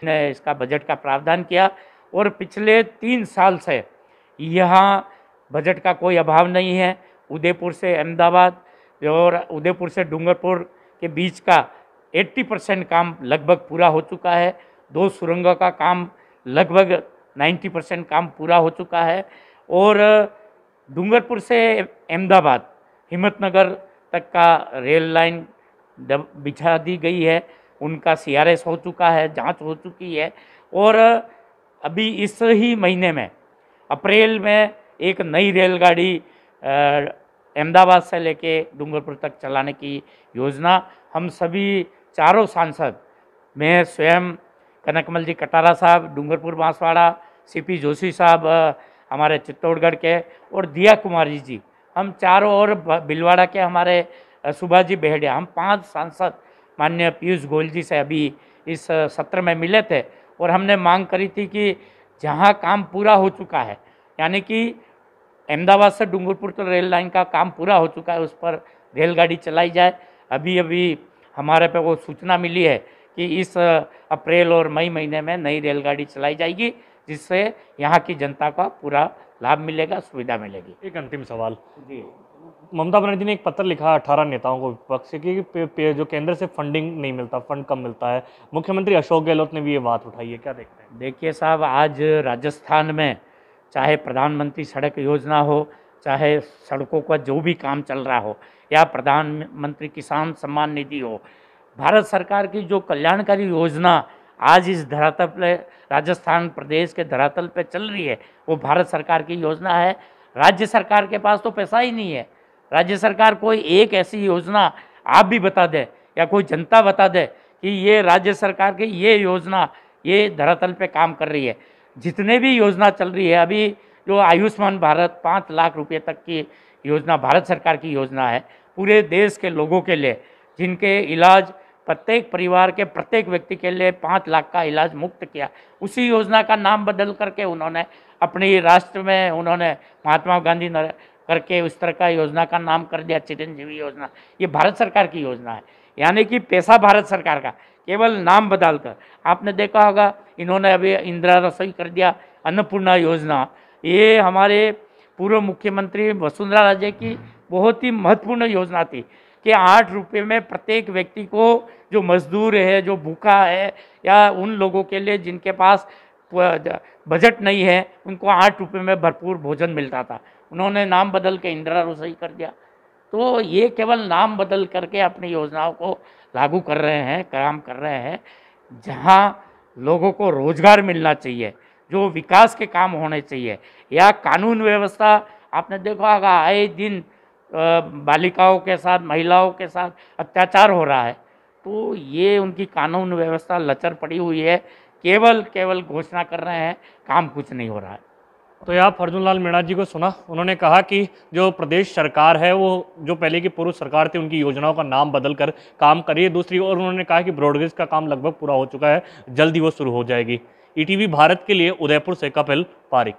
ने इसका बजट का प्रावधान किया और पिछले 3 साल से यहाँ बजट का कोई अभाव नहीं है। उदयपुर से अहमदाबाद और उदयपुर से डूंगरपुर के बीच का 80% काम लगभग पूरा हो चुका है। 2 सुरंगों का काम लगभग 90% काम पूरा हो चुका है और डूंगरपुर से अहमदाबाद हिम्मतनगर तक का रेल लाइन बिछा दी गई है। उनका CRS हो चुका है, जांच हो चुकी है और अभी इस ही महीने में अप्रैल में एक नई रेलगाड़ी अहमदाबाद से लेके डूंगरपुर तक चलाने की योजना हम सभी चारों सांसद, मैं स्वयं, कनकमल जी कटारा साहब डूंगरपुर बांसवाड़ा, CP जोशी साहब हमारे चित्तौड़गढ़ के और दिया कुमारी जी, हम चारों और भिलवाड़ा के हमारे सुभाष जी बेहड़िया, हम 5 सांसद माननीय पीयूष गोयल जी से अभी इस सत्र में मिले थे और हमने मांग करी थी कि जहां काम पूरा हो चुका है, यानी कि अहमदाबाद से डूंगरपुर तो रेल लाइन का काम पूरा हो चुका है, उस पर रेलगाड़ी चलाई जाए। अभी अभी हमारे पे वो सूचना मिली है कि इस अप्रैल और मई महीने में नई रेलगाड़ी चलाई जाएगी, जिससे यहाँ की जनता का पूरा लाभ मिलेगा, सुविधा मिलेगी। एक अंतिम सवाल जी, ममता बनर्जी ने एक पत्र लिखा 18 नेताओं को विपक्ष से कि जो केंद्र से फंडिंग नहीं मिलता, फंड कम मिलता है। मुख्यमंत्री अशोक गहलोत ने भी ये बात उठाई है, क्या देखते हैं? देखिए साहब, आज राजस्थान में चाहे प्रधानमंत्री सड़क योजना हो, चाहे सड़कों का जो भी काम चल रहा हो, या प्रधानमंत्री किसान सम्मान निधि हो, भारत सरकार की जो कल्याणकारी योजना आज इस धरातल पे, राजस्थान प्रदेश के धरातल पे चल रही है, वो भारत सरकार की योजना है। राज्य सरकार के पास तो पैसा ही नहीं है। राज्य सरकार कोई एक ऐसी योजना आप भी बता दें या कोई जनता बता दे कि ये राज्य सरकार की ये योजना ये धरातल पे काम कर रही है। जितने भी योजना चल रही है, अभी जो आयुष्मान भारत 5 लाख रुपए तक की योजना भारत सरकार की योजना है, पूरे देश के लोगों के लिए, जिनके इलाज प्रत्येक परिवार के प्रत्येक व्यक्ति के लिए 5 लाख का इलाज मुफ्त किया। उसी योजना का नाम बदल करके उन्होंने अपनी राष्ट्र में उन्होंने महात्मा गांधी करके उस तरह का योजना का नाम कर दिया चिरंजीवी योजना। ये भारत सरकार की योजना है, यानी कि पैसा भारत सरकार का, केवल नाम बदल कर। आपने देखा होगा इन्होंने अभी इंदिरा रसोई कर दिया, अन्नपूर्णा योजना। ये हमारे पूर्व मुख्यमंत्री वसुंधरा राजे की बहुत ही महत्वपूर्ण योजना थी कि 8 रुपये में प्रत्येक व्यक्ति को, जो मजदूर है, जो भूखा है, या उन लोगों के लिए जिनके पास बजट नहीं है, उनको 8 रुपये में भरपूर भोजन मिलता था। उन्होंने नाम बदल के इंदिरा रसोई कर दिया। तो ये केवल नाम बदल करके अपनी योजनाओं को लागू कर रहे हैं, काम कर रहे हैं। जहाँ लोगों को रोजगार मिलना चाहिए, जो विकास के काम होने चाहिए, या कानून व्यवस्था, आपने देखा होगा आए दिन बालिकाओं के साथ, महिलाओं के साथ अत्याचार हो रहा है। तो ये उनकी कानून व्यवस्था लचर पड़ी हुई है, केवल घोषणा कर रहे हैं, काम कुछ नहीं हो रहा है। तो यहाँ अर्जुन लाल मीणा जी को सुना, उन्होंने कहा कि जो प्रदेश सरकार है वो जो पहले की पूर्व सरकार थी उनकी योजनाओं का नाम बदल कर काम करिए। दूसरी ओर उन्होंने कहा कि ब्रॉडगेज का काम लगभग पूरा हो चुका है, जल्द ही वो शुरू हो जाएगी। ETV भारत के लिए उदयपुर से कपिल पारिक।